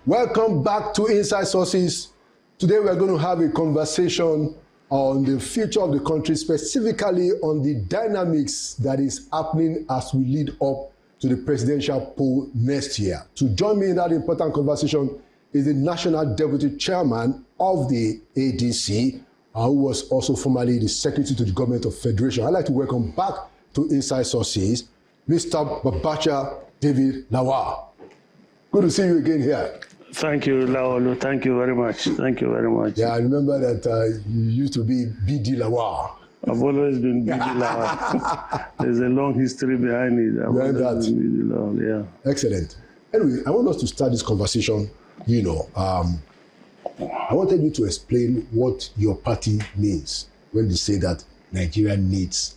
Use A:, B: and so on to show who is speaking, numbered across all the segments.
A: Welcome back to Inside Sources. Today we are going to have a conversation on the future of the country, specifically on the dynamics that is happening as we lead up to the presidential poll next year. To join me in that important conversation is the National Deputy Chairman of the ADC, who was also formerly the Secretary to the Government of Federation. I'd like to welcome back to Inside Sources, Mr. Babacha David Lawal. Good to see you again here.
B: Thank you, Lawal. Thank you very much. Thank you very much.
A: Yeah, I remember that you used to be BD Lawal.
B: I've always been BD Lawal. There's a long history behind it.
A: Behind that.
B: BD Lawal, yeah. Excellent.
A: Anyway, I want us to start this conversation. I wanted you to explain what your party means when you say that Nigeria needs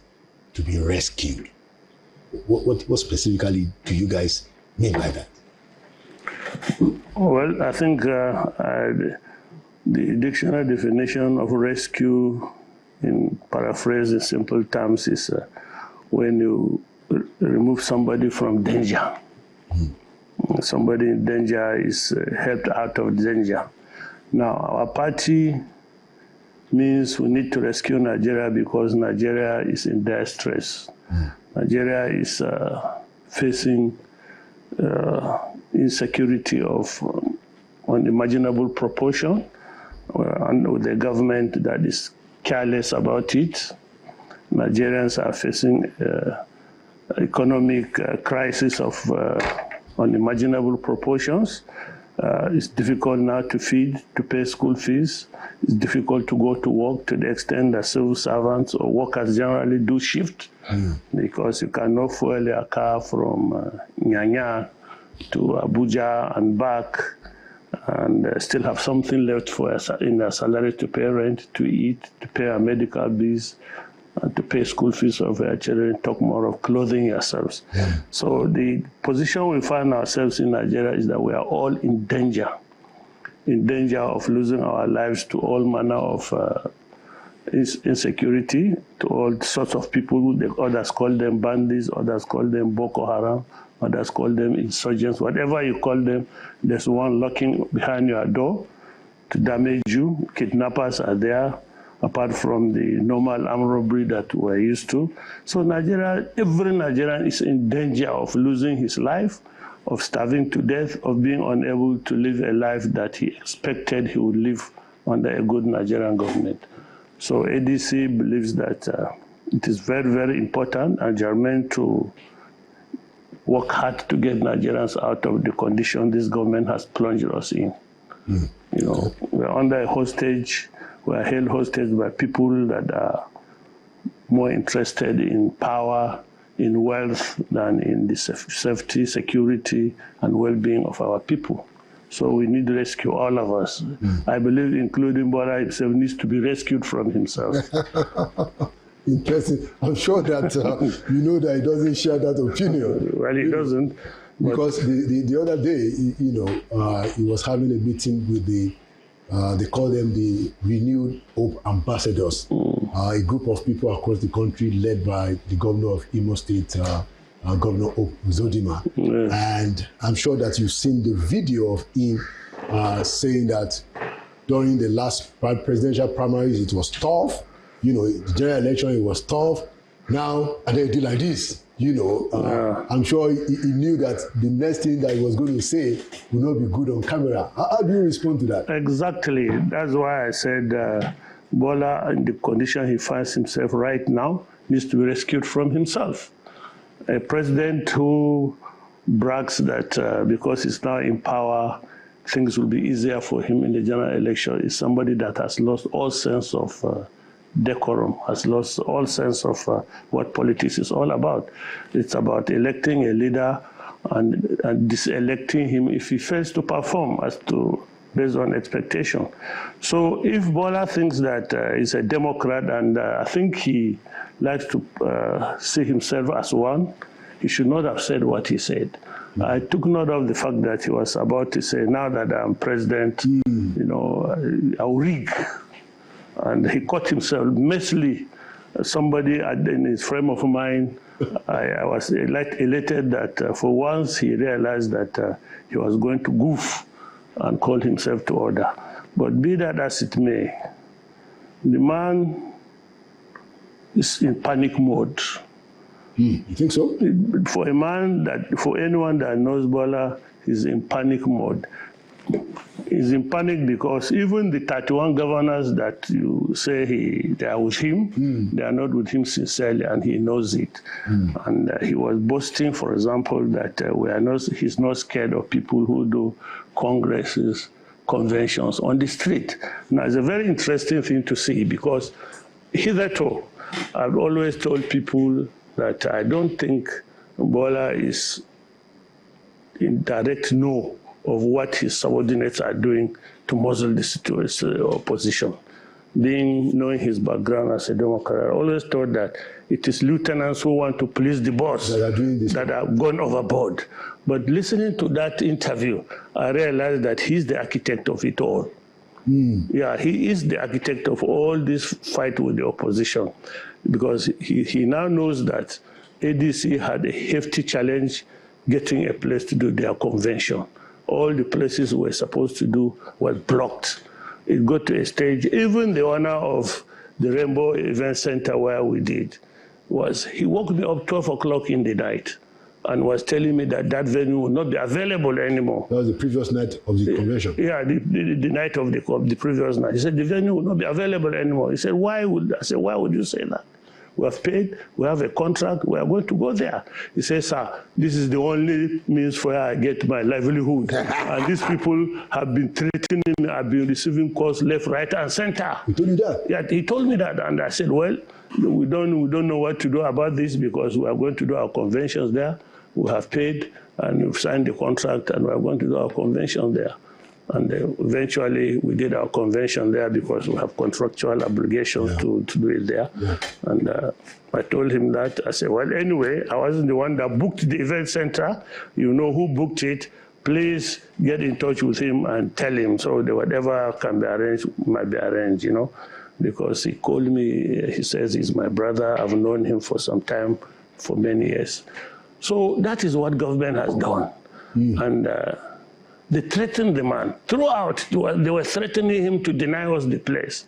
A: to be rescued. What specifically do you guys mean by that?
B: Well, I think the dictionary definition of rescue, in paraphrase in simple terms, is when you remove somebody from danger. Somebody in danger is helped out of danger. Now, our party means we need to rescue Nigeria because Nigeria is in dire stress. Nigeria is facing insecurity of unimaginable proportion, and with a government that is careless about it. Nigerians are facing economic crisis of unimaginable proportions. It's difficult now to feed, to pay school fees. It's difficult to go to work to the extent that civil servants or workers generally do shift because you cannot fuel a car from Nyanya to Abuja and back and still have something left for in a salary to pay rent, to eat, to pay our medical bills, and to pay school fees of our children, talk more of clothing yourselves. So the position we find ourselves in Nigeria is that we are all in danger of losing our lives to all manner of insecurity, to all sorts of people. Others call them bandits, others call them Boko Haram, others call them insurgents. Whatever you call them, there's one lurking behind your door to damage you. Kidnappers are there, apart from the normal armed robbery that we're used to. So Nigeria, every Nigerian is in danger of losing his life, of starving to death, of being unable to live a life that he expected he would live under a good Nigerian government. So ADC believes that it is very, very important and germane to work hard to get Nigerians out of the condition this government has plunged us in. We're under a hostage. We are held hostage by people that are more interested in power, in wealth, than in the safety, security, and well-being of our people. So we need to rescue all of us. I believe, including Bola himself, needs to be rescued from himself.
A: Interesting. I'm sure that you know that he doesn't share that opinion.
B: Well, he doesn't.
A: Because the other day, he was having a meeting with they call them the Renewed Hope Ambassadors, a group of people across the country led by the governor of Imo State, Governor Hope Uzodinma. Yes. And I'm sure that you've seen the video of him saying that during the last presidential primaries, it was tough. The general election, it was tough. Now, and they did like this. I'm sure he knew that the next thing that he was going to say would not be good on camera. How do you respond to that?
B: Exactly. That's why I said Bola, in the condition he finds himself right now, needs to be rescued from himself. A president who brags that because he's now in power, things will be easier for him in the general election is somebody that has lost all sense of decorum, has lost all sense of what politics is all about. It's about electing a leader and diselecting him if he fails to perform based on expectation. So if Bola thinks that he's a Democrat and I think he likes to see himself as one, he should not have said what he said. I took note of the fact that he was about to say, now that I'm president, I'll rig. And he caught himself messily. Somebody in his frame of mind, I was elated that for once he realized that he was going to goof and called himself to order. But be that as it may, the man is in panic mode.
A: You think so?
B: For anyone that knows Bola, he's in panic mode. He's in panic because even the 31 governors that you say they are with him, they are not with him sincerely, and he knows it. And he was boasting, for example, that he's not scared of people who do congresses, conventions on the street. Now, it's a very interesting thing to see because hitherto, I've always told people that I don't think Bola is in direct know of what his subordinates are doing to muzzle the opposition. Knowing his background as a Democrat, I always thought that it is lieutenants who want to please the boss that have gone overboard. But listening to that interview, I realized that he's the architect of it all. Yeah, he is the architect of all this fight with the opposition, because he now knows that ADC had a hefty challenge getting a place to do their convention. All the places we were supposed to do were blocked. It got to a stage, even the owner of the Rainbow Event Center where we did, he woke me up 12 o'clock in the night and was telling me that venue would not be available anymore.
A: That was the previous night of the convention.
B: Yeah, the night of the previous night. He said the venue would not be available anymore. He said, why would you say that? We have paid, we have a contract, we are going to go there. He says, sir, this is the only means where I get my livelihood. And these people have been threatening me, I've been receiving calls left, right, and center.
A: He told you that?
B: Yeah, he told me that. And I said, well, we don't know what to do about this because we are going to do our conventions there. We have paid and we've signed the contract and we are going to do our convention there. And eventually we did our convention there because we have contractual obligations to do it there. Yeah. And I told him that. I said, well, anyway, I wasn't the one that booked the event center. You know who booked it. Please get in touch with him and tell him so that whatever can be arranged might be arranged, because he called me. He says he's my brother. I've known him for some time, for many years. So that is what government has done. And they threatened the man. Throughout, they were threatening him to deny us the place.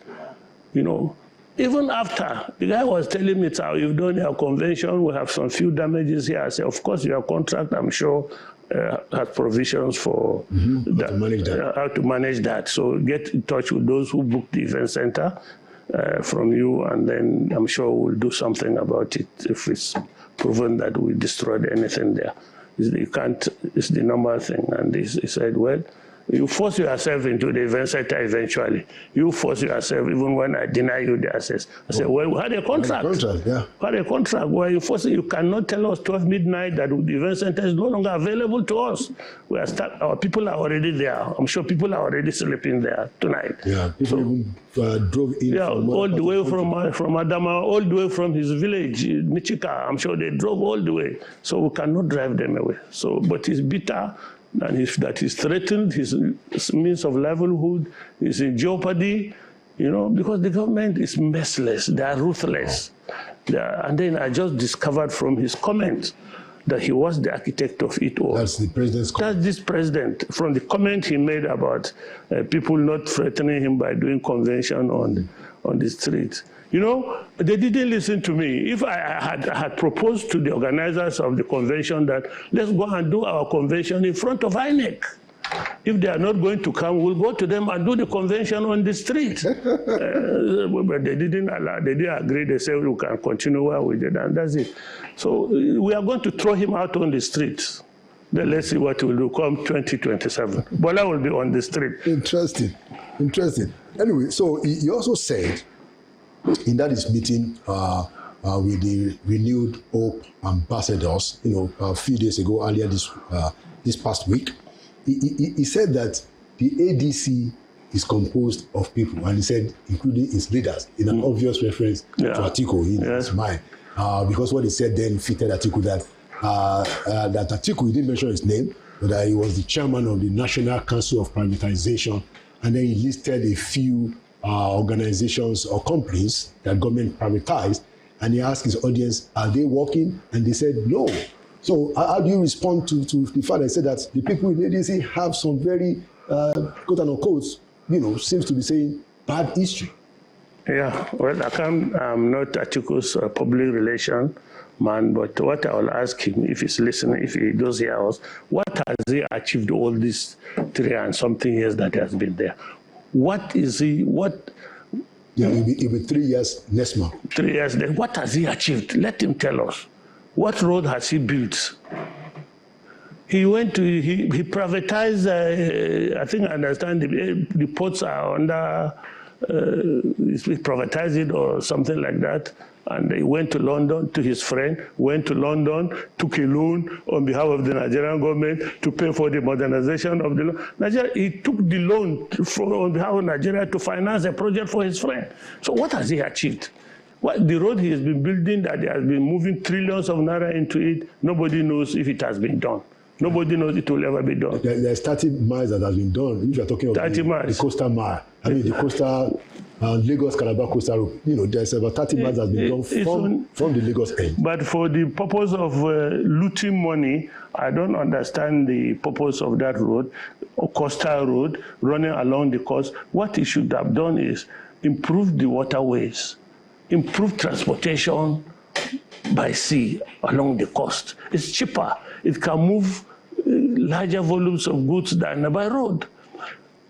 B: Even after, the guy was telling me, how you've done your convention, we have some few damages here. I said, of course, your contract, I'm sure, has provisions for how to manage that. So get in touch with those who booked the event center from you, and then I'm sure we'll do something about it if it's proven that we destroyed anything there. You can't, it's the normal thing. And he said, well, you force yourself into the event center eventually. You force yourself even when I deny you the access. I said, well, we had a contract. We had a contract where you cannot tell us 12 midnight that the event center is no longer available to us. Our people are already there. I'm sure people are already sleeping there tonight.
A: Yeah, people even drove in.
B: Yeah, all the way from Adama, all the way from his village, Michika. I'm sure they drove all the way. So we cannot drive them away. But it's bitter. And that he's threatened, his means of livelihood is in jeopardy, because the government is merciless, they are ruthless. And then I just discovered from his comment that he was the architect of it all.
A: That's the president's comment.
B: That's this president, from the comment he made about people not threatening him by doing convention on the street. They didn't listen to me. If I had proposed to the organizers of the convention that let's go and do our convention in front of INEC. If they are not going to come, we'll go to them and do the convention on the street. But they didn't allow, they didn't agree. They said we can continue where we did, and that's it. So we are going to throw him out on the streets. Then let's see what we'll do come 2027. Bola will be on the street.
A: Interesting. Anyway, so he also said, in that his meeting with the renewed Hope ambassadors, a few days ago, earlier this past week, he said that the ADC is composed of people, and he said, including its leaders, in an obvious reference to Atiku in his mind, because what he said then fitted Atiku that Atiku, he didn't mention his name, but that he was the chairman of the National Council of Privatization, and then he listed a few organizations or companies that government privatized, and he asked his audience, are they working? And they said no. So how do you respond to the fact that said that the people in ADC have some very quote unquote, seems to be saying bad history.
B: Yeah, well, I'm not Atiku's public relation man, but what I will ask him, if he's listening, if he does hear us, what has he achieved all these 3 and something years that he has been there? What is he, what?
A: Yeah, it'll be 3 years next month.
B: 3 years, then what has he achieved? Let him tell us. What road has he built? He went to, he privatized, I think I understand the ports are under, he privatized it or something like that. And he went to London to his friend, went to London, took a loan on behalf of the Nigerian government to pay for the modernization of the Nigeria. He took the loan on behalf of Nigeria to finance a project for his friend. So what has he achieved? What, the road he has been building, that he has been moving trillions of naira into it, nobody knows if it has been done. Nobody knows it will ever be done.
A: There's 30 miles that has been done. If you're talking about the coastal mile, I mean the coastal Lagos-Calabar coastal road, there's about 30 miles that has been done from the Lagos end.
B: But for the purpose of looting money, I don't understand the purpose of that road, or coastal road, running along the coast. What he should have done is improve the waterways, improve transportation by sea along the coast. It's cheaper. It can move larger volumes of goods than by road.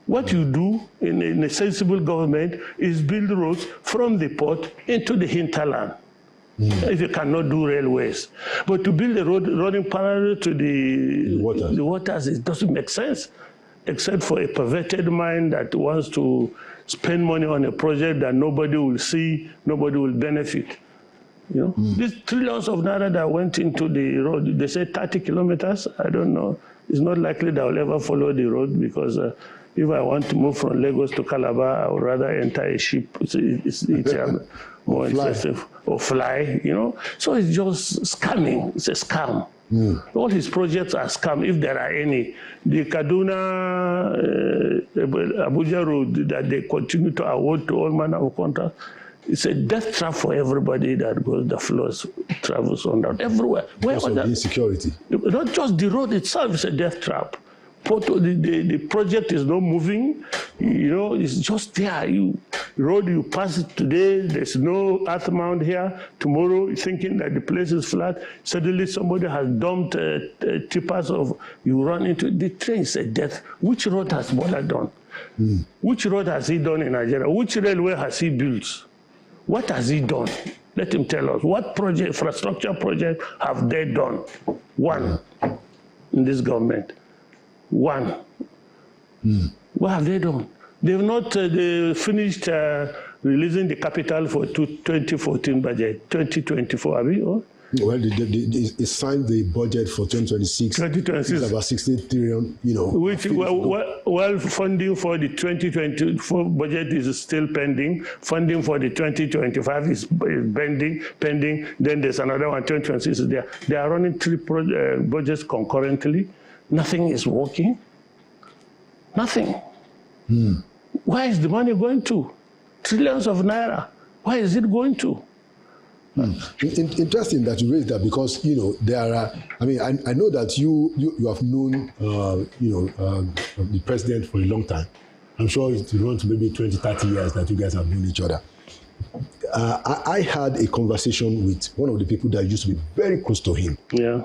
B: What you do in a sensible government is build roads from the port into the hinterland. If you cannot do railways. But to build a road running parallel to the waters, it doesn't make sense, except for a perverted mind that wants to spend money on a project that nobody will see, nobody will benefit. These trillions of naira that went into the road, they say 30 kilometers, I don't know. It's not likely that I'll ever follow the road because if I want to move from Lagos to Calabar, I would rather enter a ship. It's more expensive. Or fly, So it's just scamming. It's a scam. All his projects are scam, if there are any. The Kaduna Abuja road that they continue to award to all manner of contracts, it's a death trap for everybody that goes, the flows, travels on that, everywhere.
A: Because of the insecurity.
B: Not just the road itself is a death trap. The project is not moving, it's just there. Road you pass it today, there's no earth mound here. Tomorrow, you're thinking that the place is flat. Suddenly, somebody has dumped tippers of, you run into the train. Is a death. Which road has Bola done? Which road has he done in Nigeria? Which railway has he built? What has he done? Let him tell us. What project, infrastructure project have they done? One in this government. One. What have they done? They've not finished releasing the capital for 2014 budget, 2024, have you?
A: Well, they signed the budget for 2026. 2026. It's about 16 trillion,
B: Which, well, funding for the 2024 budget is still pending. Funding for the 2025 is pending. Then there's another one, 2026 is there. They are running 3 budgets concurrently. Nothing is working. Nothing. Where is the money going to? Trillions of naira. Where is it going to?
A: Interesting that you raised that because there are. I mean, I know that you have known the president for a long time. I'm sure it runs to maybe 20, 30 years that you guys have known each other. I had a conversation with one of the people that used to be very close to him.
B: Yeah.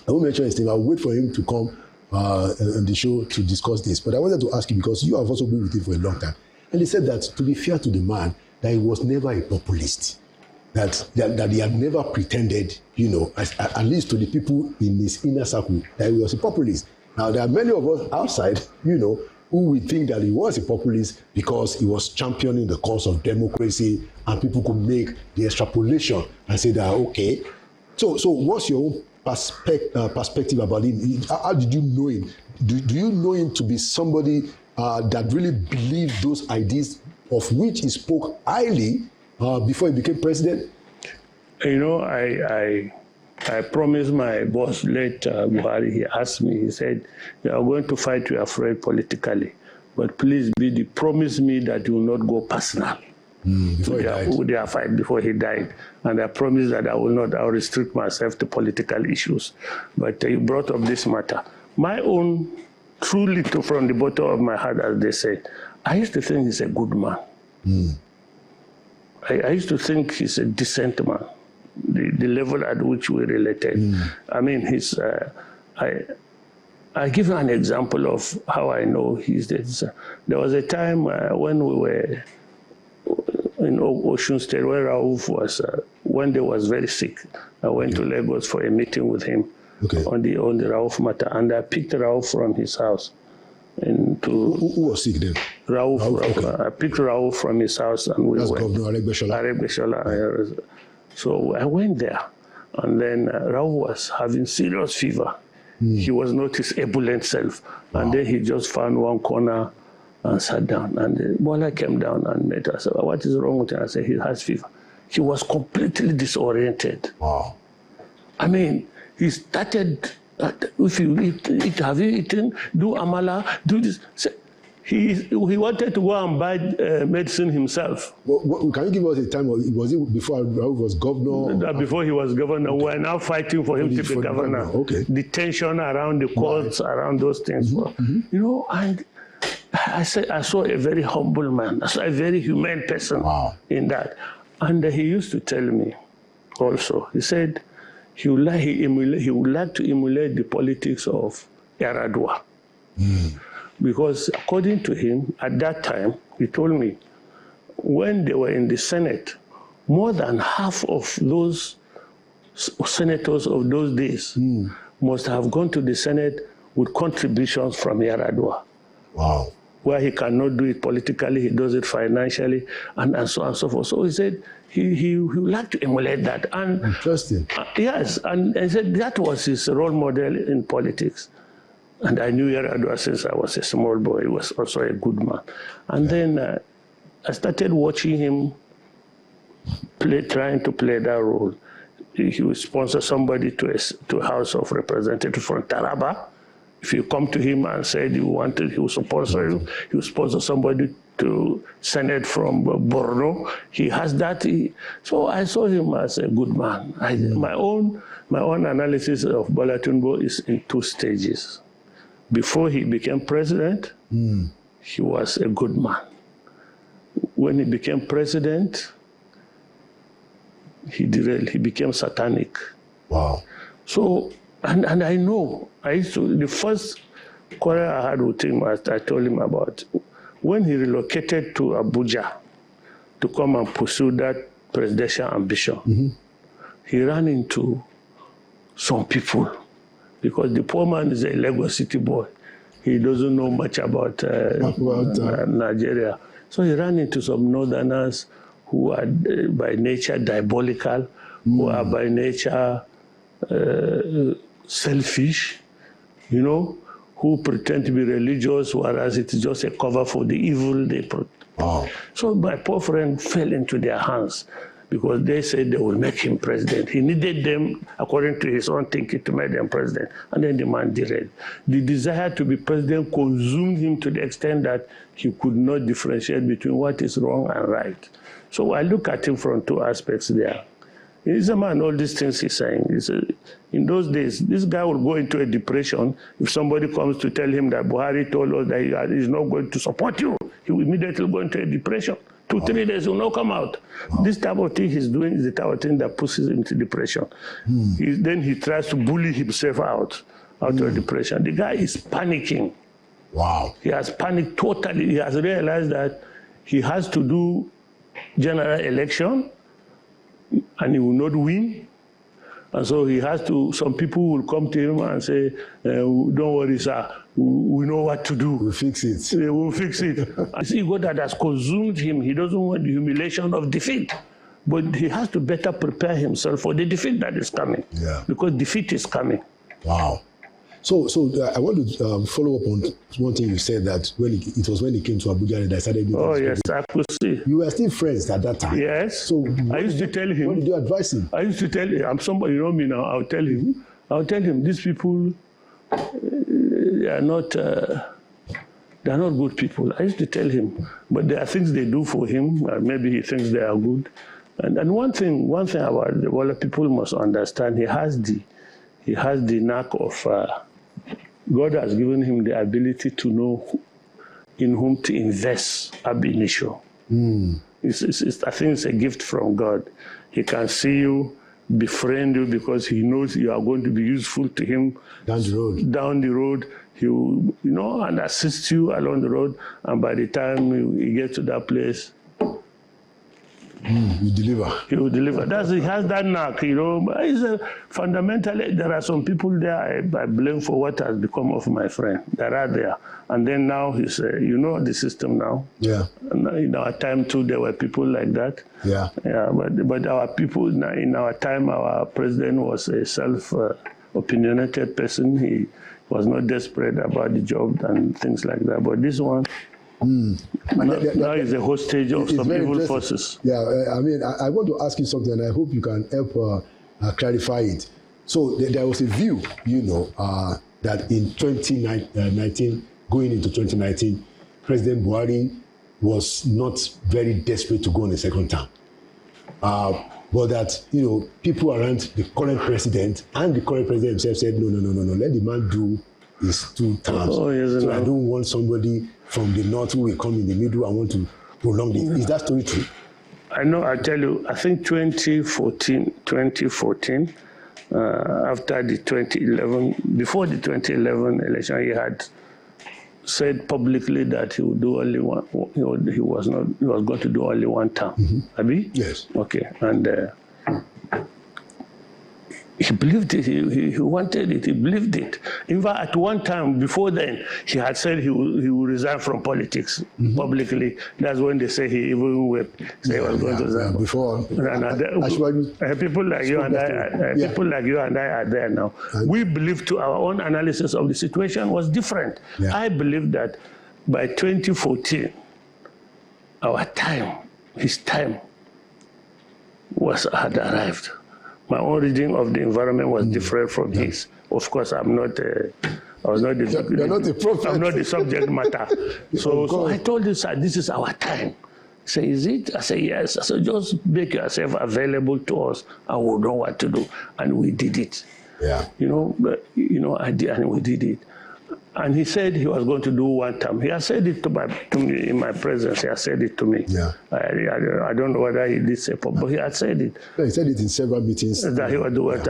A: I won't mention his name. I'll wait for him to come on the show to discuss this. But I wanted to ask you because you have also been with him for a long time, and he said that to be fair to the man, that he was never a populist. That he had never pretended, at least to the people in his inner circle, that he was a populist. Now, there are many of us outside, who would think that he was a populist because he was championing the cause of democracy, and people could make the extrapolation and say that, okay. So what's your own perspective about him? How did you know him? Do you know him to be somebody that really believed those ideas of which he spoke highly before he became president?
B: I promised my boss, late Buhari, he asked me, he said, you are going to fight your friend politically, but please promise me that you will not go personal.
A: Before
B: their fight before he died. And I promised that I'll restrict myself to political issues. But you brought up this matter. My own truly, from the bottom of my heart, as they say, I used to think he's a good man. I used to think he's a decent man. The level at which we related. I mean, I give you an example of how I know he's this. There was a time when we were in Ocean State where Rauf was, one day was very sick. I went to Lagos for a meeting with him on the Rauf matter, and I picked Rauf from his house.
A: Who was sick then?
B: Rauf. I picked Rauf from his house, and we
A: That's
B: went.
A: Governor
B: Aregbesola. So I went there, and then Rauf was having serious fever. He was not his ebullient self. And then he just found one corner and sat down. And Bola came down and met us. I said, what is wrong with him? I said, he has fever. He was completely disoriented.
A: Wow.
B: I mean, he started, if you eat, have you eaten? Do amala, do this. So he wanted to go and buy medicine himself.
A: Can you give us a time? Was it before Rauf was governor?
B: Before he was governor. Okay. We're now fighting for him to be governor.
A: Okay.
B: The tension around the courts, around those things. You know, and I saw a very humble man. I saw a very humane person in that. And he used to tell me also, he said he would like to emulate the politics of Yar'Adua. Because according to him, at that time, he told me, when they were in the Senate, more than half of those senators of those days must have gone to the Senate with contributions from Yar'Adua.
A: Wow.
B: Where he cannot do it politically, he does it financially, and so on and so forth. So he said he would like to emulate that. And
A: interesting.
B: Yes, and he said that was his role model in politics. And I knew Yar'Adua since I was a small boy. He was also a good man. And then I started watching him trying to play that role. He would sponsor somebody to a House of Representatives from Taraba. If you come to him and said he would sponsor you, he would sponsor somebody to Senate from Borno. He has that. So I saw him as a good man. My own analysis of Bola Tinubu is in two stages. Before he became president, he was a good man. When he became president, he became satanic.
A: Wow.
B: So, and I know, the first quarrel I had with him, I told him about, when he relocated to Abuja to come and pursue that presidential ambition, he ran into some people. Because the poor man is a Lagos City boy. He doesn't know much about Nigeria. So he ran into some northerners who are by nature diabolical, who are by nature selfish, you know, who pretend to be religious, whereas it is just a cover for the evil they So my poor friend fell into their hands, because they said they will make him president. He needed them, according to his own thinking, to make them president. And then the man derailed. The desire to be president consumed him to the extent that he could not differentiate between what is wrong and right. So I look at him from two aspects there. He's a man, all these things he's saying. In those days, this guy will go into a depression if somebody comes to tell him that Buhari told us that he is not going to support you. He will immediately go into a depression. 2-3 days, he will not come out. This type of thing he's doing is the type of thing that pushes him into depression. Then he tries to bully himself out of depression. The guy is panicking.
A: Wow.
B: He has panicked totally. He has realized that he has to do general election and he will not win. And so he has to, some people will come to him and say, don't worry, sir, we know what to do.
A: We'll fix it.
B: We'll fix it. It's ego that has consumed him. He doesn't want the humiliation of defeat. But he has to better prepare himself for the defeat that is coming. Yeah. Because defeat is coming.
A: Wow. So I want to follow up on one thing you said, that it was when he came to Abuja and I started doing
B: yes, I could see.
A: You were still friends at that time.
B: Yes.
A: So
B: I used to tell him.
A: What did you advise him?
B: I used to tell him, I'm somebody, you know me now, I'll tell him, these people, they are not good people. I used to tell him, but there are things they do for him, maybe he thinks they are good. And one thing about the Walla people must understand, he has the knack of God has given him the ability to know in whom to invest ab initio. I think it's a gift from God. He can see you, befriend you, because he knows you are going to be useful to him
A: down the road.
B: He will, and assist you along the road. And by the time you get to that place,
A: you deliver.
B: He will deliver. He has that knack, But fundamentally, there are some people there I blame for what has become of my friend. There are there. And then now he's, the system now.
A: Yeah.
B: And in our time too, there were people like that.
A: Yeah.
B: Yeah. But our people, in our time, our president was a self-opinionated person. He was not desperate about the job and things like that. But this one, now is a hostage of some evil forces.
A: Yeah, I want to ask you something, and I hope you can help clarify it. So there was a view, that in 2019, going into 2019, President Buhari was not very desperate to go on a second term. But that, people around the current president and the current president himself said, no, let the man do his 2 terms. So I don't want somebody from the north who will come in the middle and want to prolong it. Is that story true?
B: I know, I tell you, I think 2014, after the 2011, before the 2011 election, he had said publicly that he would do only one. He was going to do only 1 term. Abi?
A: Yes.
B: Okay, and he believed it. He wanted it. He believed it. In fact, at one time before then, he had said he would resign from politics publicly. That's when they say he even wept. He was going to resign.
A: Before,
B: people like you and I, people like you and I are there now. We believe to our own analysis of the situation was different. Yeah. I believe that by 2014, his time had arrived. My own reading of the environment was different from his. Of course, I was not the prophet. I'm not the subject matter. So I told him, sir, this is our time. He said, is it? I said, yes. I said, just make yourself available to us and we'll know what to do. And we did it.
A: Yeah.
B: I did, and we did it. And he said he was going to do 1 term. He has said it to me in my presence. He has said it to me.
A: Yeah.
B: I don't know whether he did say it, but he had said it.
A: Yeah, he said it in several meetings.
B: That he would do it.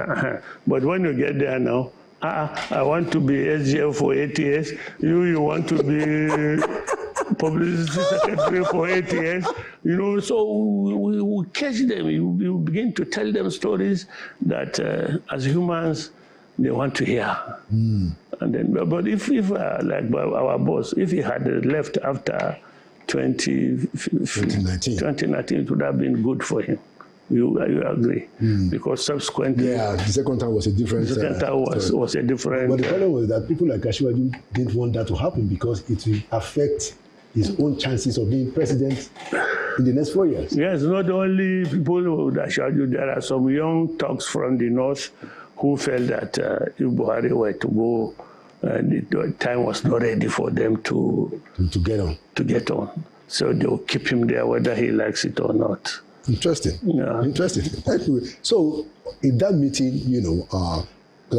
B: But when you get there now, I want to be SGF for 8 years. You want to be publicity secretary for 8 years. So we catch them. You begin to tell them stories that as humans, they want to hear. And then, but if like our boss, if he had left after 2019, it would have been good for him. You agree? Because subsequently,
A: the second time was a different.
B: The second time was a different.
A: But the problem was that people like Asiwaju didn't want that to happen because it will affect his own chances of being president in the next 4 years.
B: Yes, not only people with Asiwaju, there are some young thugs from the north who felt that if Buhari were to go, the time was not ready for them to get on. So they'll keep him there whether he likes it or not.
A: Interesting.
B: Yeah.
A: Interesting. Anyway, so in that meeting, because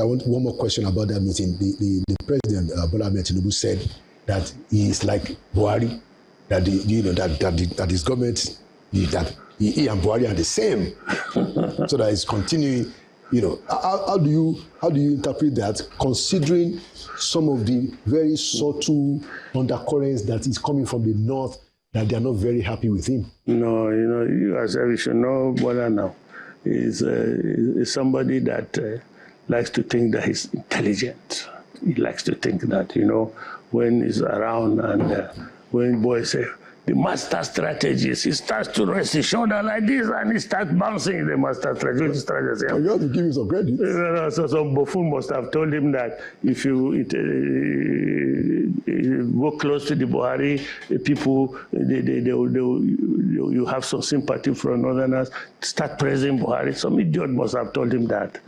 A: I want one more question about that meeting. The president, Bola Ahmed Tinubu, said that he is like Buhari, that that his government, that he and Buhari are the same, so that he's continuing. How do you interpret that, considering some of the very subtle undercurrents that is coming from the north, that they are not very happy with him?
B: No, you as you should know Bola now. Is somebody that likes to think that he's intelligent. He likes to think that, when he's around and when boys say, the master strategist, he starts to rest his shoulder like this and he starts bouncing the master strategist.
A: You have to give him some credit.
B: So some buffoon must have told him that if you go close to the Buhari, people, you have some sympathy for Northerners, start praising Buhari. Some idiot must have told him that.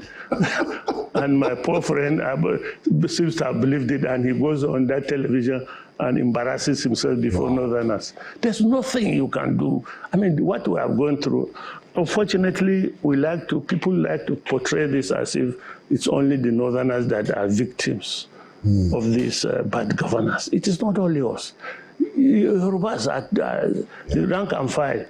B: And my poor friend seems to have believed it, and he goes on that television and embarrasses himself before Northerners. There's nothing you can do. I mean, what we have gone through, unfortunately, people like to portray this as if it's only the Northerners that are victims of these bad governors. It is not only us. Yorubas at the rank and file,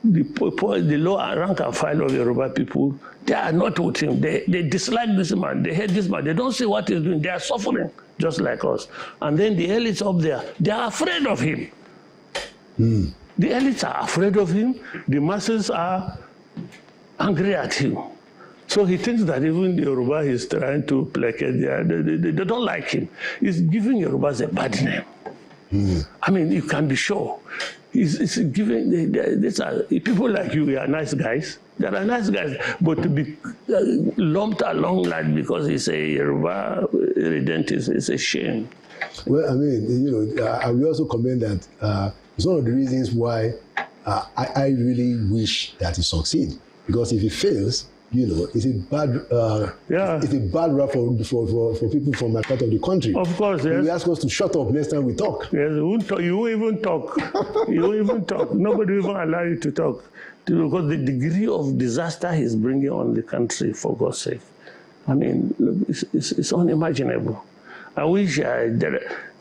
B: the lower rank and file of Yoruba people, they are not with him. They dislike this man. They hate this man. They don't see what he's doing. They are suffering just like us. And then the elites up there, they are afraid of him. The elites are afraid of him. The masses are angry at him. So he thinks that even the Yoruba is trying to placate. They don't like him. He's giving Yorubas a bad name. I mean, you can be sure. It's giving, these are people like you, are nice guys. There are nice guys, but to be lumped along like because he's a Yoruba resident is a shame.
A: Well, I mean, I will also comment that it's one of the reasons why I really wish that he succeeds. Because if he fails, it's a bad it's a bad rap for people from my part of the country.
B: Of course, yes.
A: We ask us to shut up next time we talk.
B: Yes, you won't even talk. You won't even talk. Nobody will even allow you to talk. Because the degree of disaster he's bringing on the country, for God's sake. I mean, look, it's unimaginable. I wish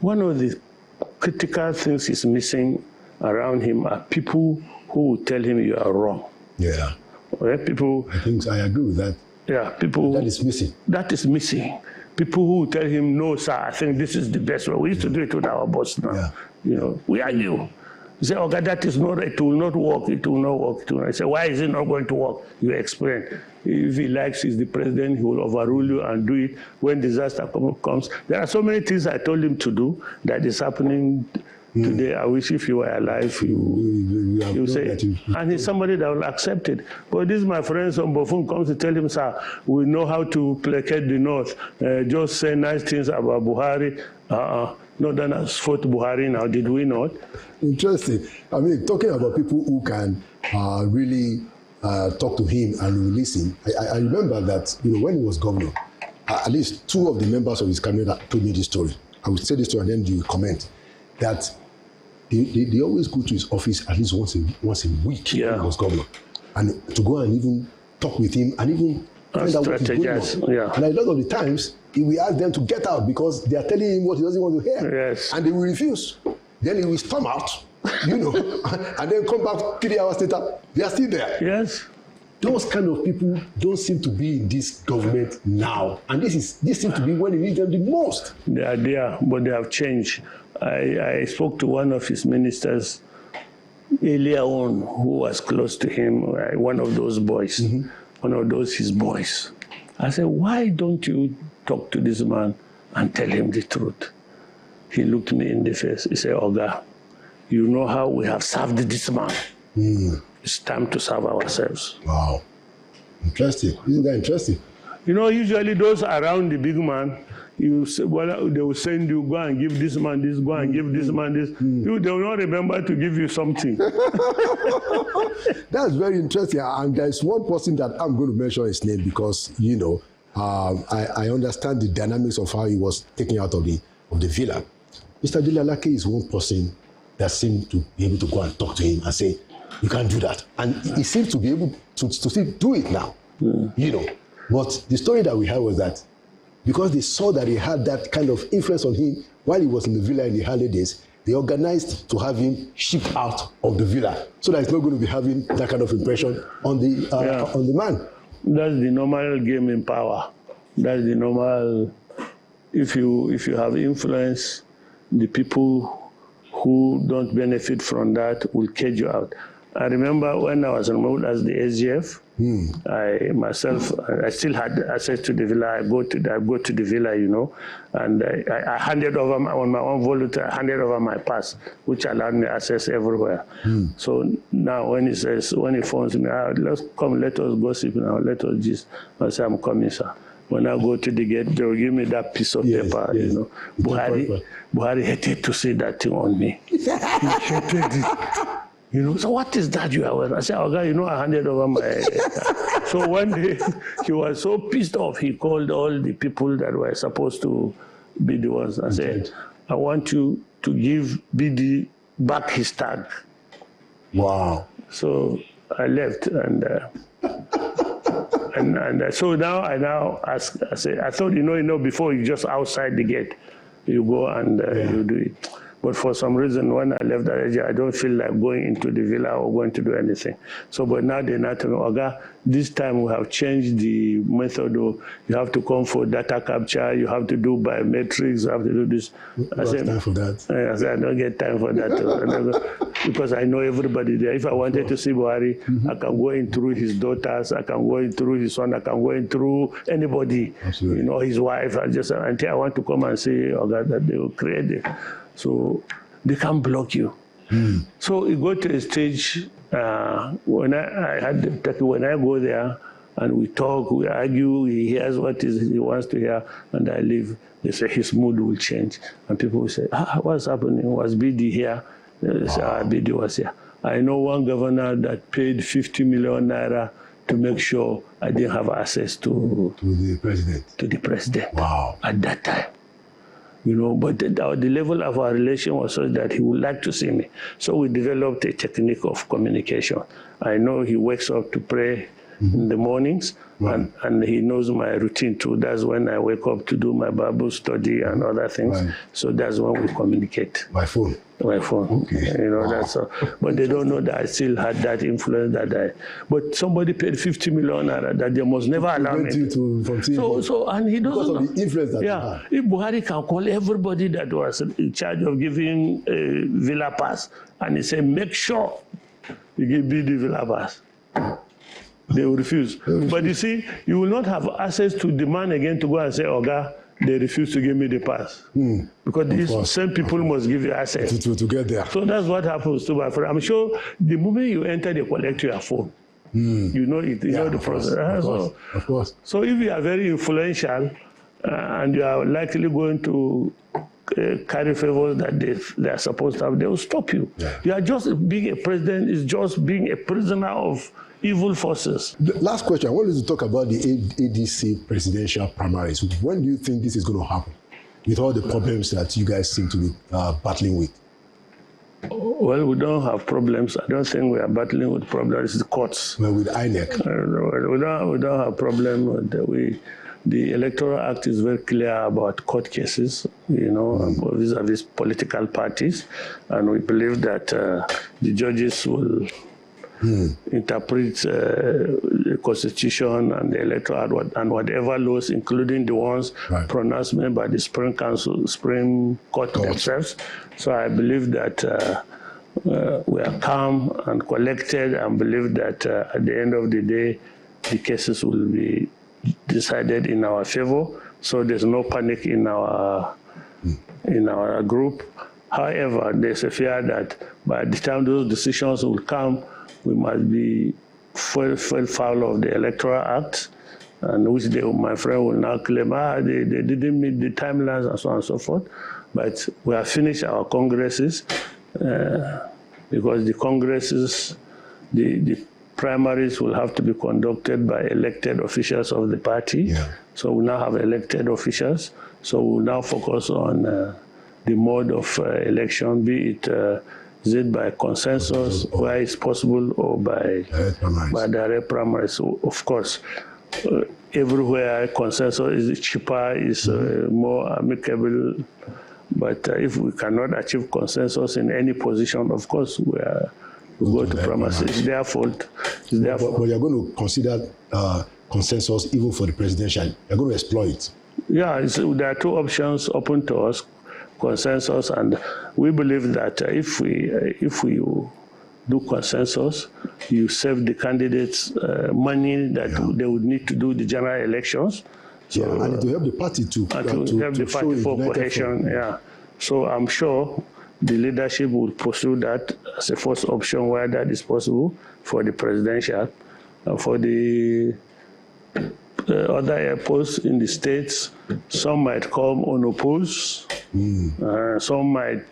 B: one of the critical things he's missing around him are people who will tell him you are wrong.
A: Yeah.
B: People.
A: I agree with that.
B: Yeah, people.
A: That is missing.
B: That is missing. People who tell him, no, sir, I think this is the best way. We used to do it with our boss now. Yeah. We argue. You say, okay, that is not, it will not work, it will not work. It will not. I say, why is it not going to work? You explain. If he likes, he's the president, he will overrule you and do it when disaster comes. There are so many things I told him to do that is happening today. I wish if you were alive, you say, and he's somebody that will accept it. But this, my friend, some buffoon comes to tell him, sir, we know how to placate the North. Just say nice things about Buhari. Northerners fought Buhari now, did we not?
A: Interesting. I mean, talking about people who can really talk to him and listen. I remember that, when he was governor, at least two of the members of his cabinet told me this story. I will say this story and then you comment that they always go to his office at least once a week when he was governor, and to go and even talk with him and even find out what is going on. Yeah. And a lot of the times, he will ask them to get out because they are telling him what he doesn't want to hear.
B: Yes.
A: And they will refuse. Then he will storm out, and then come back 3 hours later, they are still there.
B: Yes.
A: Those kind of people don't seem to be in this government now. And this seems to be when he needs them the most.
B: They are there, but they have changed. I spoke to one of his ministers earlier on who was close to him, one of those boys, one of those his boys. I said, why don't you talk to this man and tell him the truth? He looked me in the face. He said, Oga, you know how we have served this man. It's time to serve ourselves.
A: Wow. Interesting. Isn't that interesting?
B: Usually those around the big man, they will send you, go and give this man this, go and give this man this. They will not remember to give you something.
A: That's very interesting. And there's one person that I'm going to mention his name because, I understand the dynamics of how he was taken out of the villa. Mr. Dilalake is one person that seemed to be able to go and talk to him and say, you can't do that. And he seems to be able to still do it now. But the story that we had was that because they saw that he had that kind of influence on him while he was in the villa in the early days, they organized to have him shipped out of the villa so that he's not going to be having that kind of impression on the man.
B: That's the normal game in power. That's the normal. If you have influence, the people who don't benefit from that will cage you out. I remember when I was removed as the SGF, I still had access to the villa. I go to the villa, and I handed over on my own voluntary. I handed over my pass, which allowed me access everywhere. So now when he phones me, let's come, let us gossip now, let us just. I say, I'm coming, sir. When I go to the gate, they will give me that piece of paper, Buhari hated to see that thing on me. He hated it. So what is that you are wearing? I said, okay, I handed over my... So one day, he was so pissed off, he called all the people that were supposed to be the ones. I said, I want you to give BD back his tag.
A: Wow.
B: So I left and and so now I ask, I say, I thought, before you just outside the gate, you go and you do it. But for some reason, when I left that area, I don't feel like going into the villa or going to do anything. So, but now they're not telling me, Oga, this time we have changed the method. You have to come for data capture. You have to do biometrics. You have to do this.
A: I said, time for that.
B: I said, I don't get time for that. Because I know everybody there. If I wanted to see Buhari, I can go in through his daughters. I can go in through his son. I can go in through anybody.
A: Absolutely.
B: His wife. Until I want to come and see Oga, that they will create it. So they can't block you. So you go to a stage when I go there and we talk, we argue, he hears what he wants to hear, and I leave. They say his mood will change, and people will say, "What's happening? Was BD here?" They say, BD was here. I know one governor that paid 50 million naira to make sure I didn't have access to
A: the president.
B: To the president.
A: Wow!
B: At that time. But the level of our relation was such that he would like to see me. So we developed a technique of communication. I know he wakes up to pray in the mornings, and he knows my routine too. That's when I wake up to do my Bible study and other things. Right. So that's when we communicate.
A: By phone?
B: By phone.
A: Okay.
B: That's all. But they don't know that I still had that influence but somebody paid 50 million that they must never allow me. And he doesn't
A: because of the influence that
B: if Buhari can call everybody that was in charge of giving a villa pass, and he say, make sure you give me the villa pass. They will refuse. But you see, you will not have access to demand again to go and say, Oga, they refuse to give me the pass. Because these same people must give you access.
A: To get there.
B: So that's what happens to my friend. I'm sure the moment you enter, they collect your phone. You know it. You know the process.
A: Of course.
B: So if you are very influential and you are likely going to carry favors that they are supposed to have, they will stop you.
A: Yeah.
B: You are just being a president is just being a prisoner of evil forces.
A: The last question, I wanted to talk about the ADC presidential primaries. When do you think this is going to happen, with all the problems that you guys seem to be battling with?
B: Well, we don't have problems. I don't think we are battling with problems. It's the courts.
A: Well, with INEC?
B: We don't have problem. The Electoral Act is very clear about court cases, vis-a-vis political parties. And we believe that the judges will interpret the Constitution and the Electoral and whatever laws, including the ones pronounced by the Supreme Court themselves. So I believe that we are calm and collected, and believe that at the end of the day, the cases will be decided in our favor. So there's no panic in our group. However, there's a fear that by the time those decisions will come, we must be fell foul of the Electoral Act, and which my friend will now claim, they didn't meet the timelines and so on and so forth. But we have finished our congresses because the congresses, the primaries will have to be conducted by elected officials of the party. Yeah. So we now have elected officials. So we'll now focus on the mode of election, be it is it by consensus, where it's possible, or by direct primaries. So of course, everywhere consensus is cheaper, is more amicable. But if we cannot achieve consensus in any position, of course, we go to primaries. It's their fault.
A: But you're going to consider consensus even for the presidential. You're going to exploit it.
B: Yeah, there are two options open to us. Consensus, and we believe that if we do consensus, you save the candidates money that they would need to do the general elections. So,
A: and to help the party to
B: help the party for cohesion. Yeah, so I'm sure the leadership will pursue that as a first option where that is possible for the presidential, for the other airports in the states. Some might come unopposed. Some might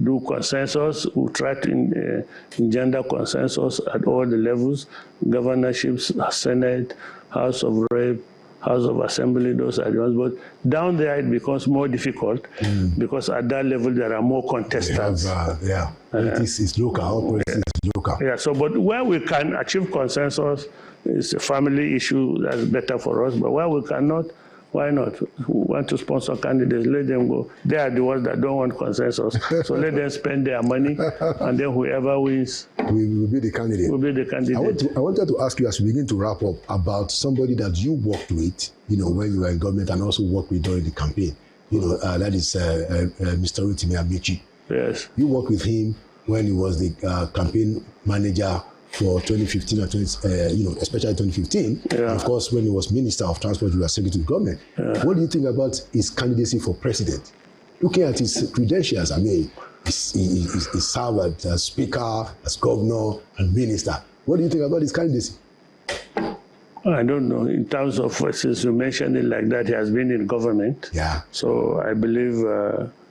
B: do consensus. We'll try to engender consensus at all the levels: governorships, Senate, House of Rep, House of Assembly, those are the ones. But down there, it becomes more difficult because at that level, there are more contestants.
A: Politics is local. All politics is local.
B: Yeah, so, but where we can achieve consensus is a family issue that's better for us. But where we cannot, why not? Who want to sponsor candidates, let them go. They are the ones that don't want consensus. So let them spend their money, and then whoever wins
A: will be the candidate.
B: Will be the candidate.
A: I wanted to ask you, as we begin to wrap up, about somebody that you worked with, when you were in government and also worked with during the campaign. That is Mr. Rotimi Amechi.
B: Yes.
A: You worked with him when he was the campaign manager for 2015 especially 2015. Yeah. And of course, when he was Minister of Transport, you were Secretary of Government. Yeah. What do you think about his candidacy for president? Looking at his credentials, I mean, he served as Speaker, as Governor, and Minister. What do you think about his candidacy?
B: I don't know. In terms of, since you mentioned it like that, he has been in government.
A: Yeah.
B: So I believe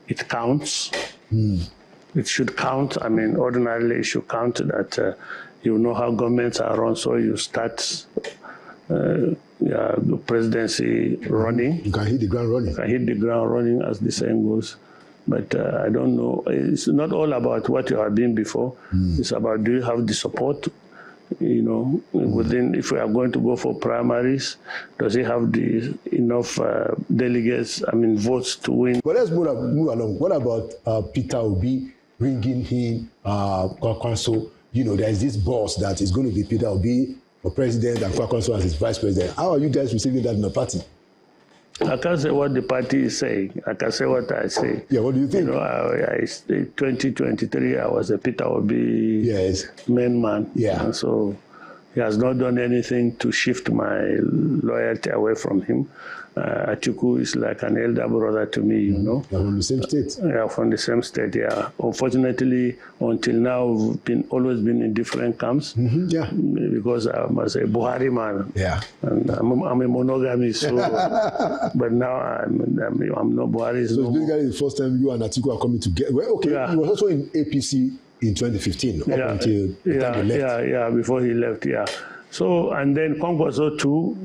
B: it counts. It should count. I mean, ordinarily it should count that you know how governments are run, so you start the presidency running.
A: You can hit the ground running.
B: You can hit the ground running, as the saying goes. But I don't know. It's not all about what you have been before. It's about, do you have the support? Within, if we are going to go for primaries, does he have enough delegates, votes to win?
A: But let's move along. What about Peter Obi bringing in Kwakwanso? There's this boss that is going to be Peter Obi for president and Kwakwanso as his vice president. How are you guys receiving that in the party?
B: I can't say what the party is saying. I can say what I say.
A: Yeah, what do you think?
B: 2023, I was a Peter Obi main man.
A: Yeah.
B: And so he has not done anything to shift my loyalty away from him. Atiku is like an elder brother to me,
A: They're from the same state.
B: Yeah, from the same state, yeah. Unfortunately, until now, we've always been in different camps.
A: Yeah.
B: Because I'm a Buhari man.
A: Yeah.
B: And I'm a monogamist, so, but now I'm not Buhari.
A: So it's basically the first time you and Atiku are coming together. Well, okay, yeah. He was also in APC in 2015, up until the time he left.
B: Yeah, before he left, yeah. So, and then Kwankwaso too,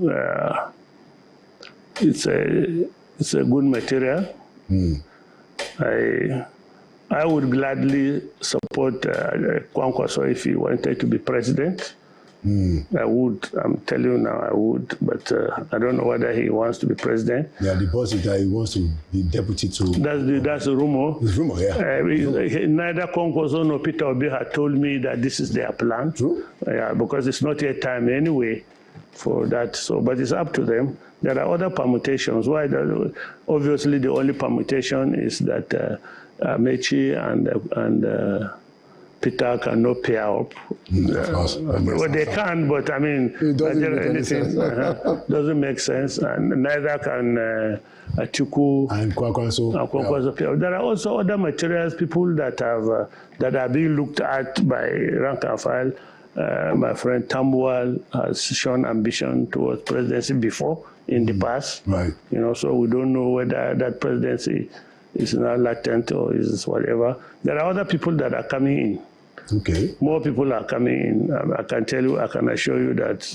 B: it's a good material. I would gladly support Kwankwaso if he wanted to be president. I would. I'm telling you now, I would. But I don't know whether he wants to be president.
A: Yeah, the boss is that he wants to be deputy to.
B: That's the rumor.
A: It's rumor, yeah.
B: Neither Kwankwaso nor Peter Obi had told me that this is their plan.
A: True.
B: Yeah, because it's not yet time anyway for that. So, but it's up to them. There are other permutations. Why? Obviously, the only permutation is that Mechi and Peter cannot pair up. Well, they can, but
A: it
B: doesn't make sense. And neither can Atiku
A: and Kwakwanso.
B: Yeah. There are also other materials, people that are being looked at by rank and file. My friend Tambuwal has shown ambition towards presidency before in the past.
A: Right.
B: So we don't know whether that presidency is now latent or is whatever. There are other people that are coming in.
A: Okay.
B: More people are coming in. I can assure you that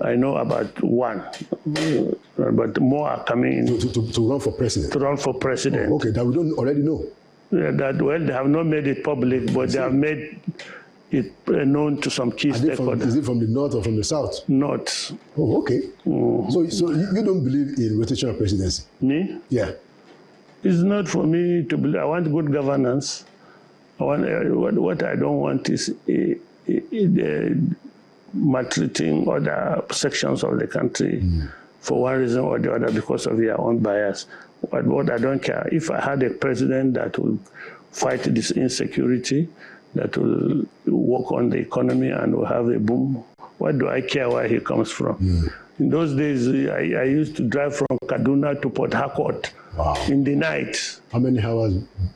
B: I know about one, but more are coming in.
A: To run for president? To
B: run for president.
A: Oh, okay, that we don't already know.
B: Yeah, they have not made it public, but they have made it known to some key stakeholders.
A: Is it from the north or from the south?
B: North.
A: Oh, okay. So you don't believe in rotational presidency?
B: Me?
A: Yeah.
B: It's not for me to believe. I want good governance. What I don't want is maltreating other sections of the country for one reason or the other because of their own bias. But what I don't care, if I had a president that will fight this insecurity, that will work on the economy and will have a boom, what do I care where he comes from? In those days, I used to drive from Kaduna to Port Harcourt in the night.
A: How many hours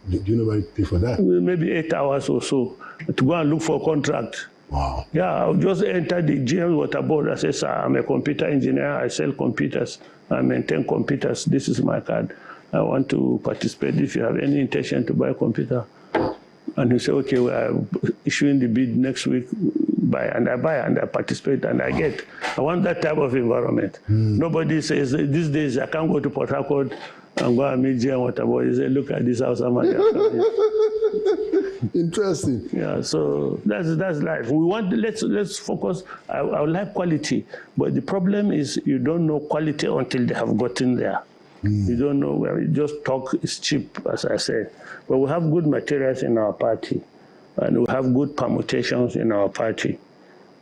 A: do you know pay for that?
B: Maybe 8 hours or so to go and look for a contract.
A: Wow.
B: Yeah, I'll just enter the GM water board. I say, sir, I'm a computer engineer. I sell computers. I maintain computers. This is my card. I want to participate if you have any intention to buy a computer. And he said, okay, we are issuing the bid next week. buy and I participate and I get. I want that type of environment. Nobody says, these days I can't go to Port Harcourt and go and meet Jay and whatever. You say, look at this house.
A: Interesting.
B: Yeah, so that's life. We want, let's focus. I would like quality, but the problem is you don't know quality until they have gotten there. You don't know where. Just talk is cheap, as I said. But we have good materials in our party, and we have good permutations in our party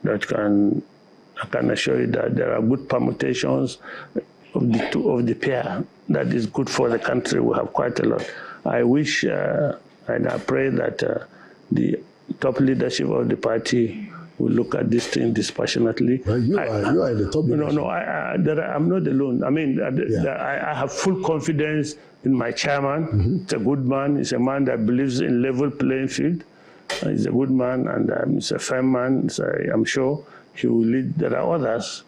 B: that I can assure you that there are good permutations of the pair that is good for the country. We have quite a lot. I wish and I pray that the top leadership of the party will look at this thing dispassionately.
A: Well, you are in the top leadership.
B: No, I'm not alone. I mean, I have full confidence in my chairman. He's a good man. He's a man that believes in level playing field. He's a good man, and he's a firm man. So I'm sure he will lead. There are others.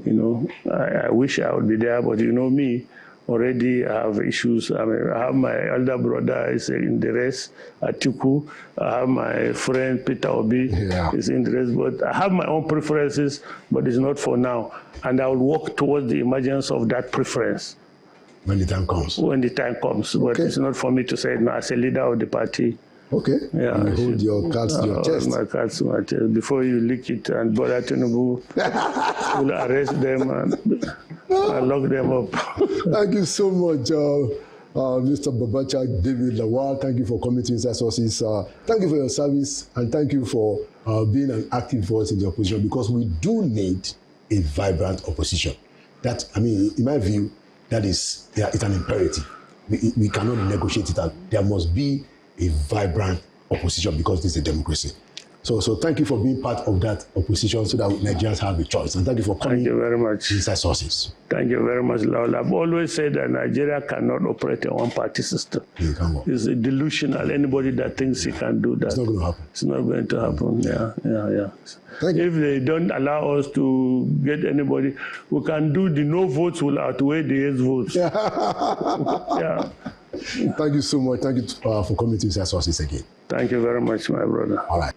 B: You know, I wish I would be there, but you know me. Already I have issues. I mean, I have my elder brother is in the race, Atiku. I have my friend Peter Obi is in the race, but I have my own preferences, but it's not for now. And I will work towards the emergence of that preference.
A: When the time comes.
B: When the time comes. But it's not for me to say, no, as a leader of the party.
A: Okay.
B: Yeah.
A: You hold your cards to your chest.
B: My cards to my chest. Before you leak it, and Brother Tinubu will arrest them and lock them up.
A: Thank you so much, Mr. Babacha David Lawal. Thank you for coming to Inside Sources. Thank you for your service, and thank you for being an active voice in the opposition, because we do need a vibrant opposition. That, I mean, in my view, that is, it's an imperative. We cannot negotiate it out. There must be a vibrant opposition, because this is a democracy. So thank you for being part of that opposition, so that Nigerians have a choice. And thank you for coming.
B: Thank you very much.
A: Inside Sources.
B: Thank you very much, Lawal. I've always said that Nigeria cannot operate a one-party system. It's delusional. Anybody that thinks he can do that.
A: It's not going to happen.
B: It's not going to happen. Yeah.
A: Thank you.
B: If they don't allow us to get anybody, we can do the no votes will outweigh the yes votes. Yeah.
A: Thank you so much. Thank you for coming to Inside Sources again.
B: Thank you very much, my brother.
A: All right.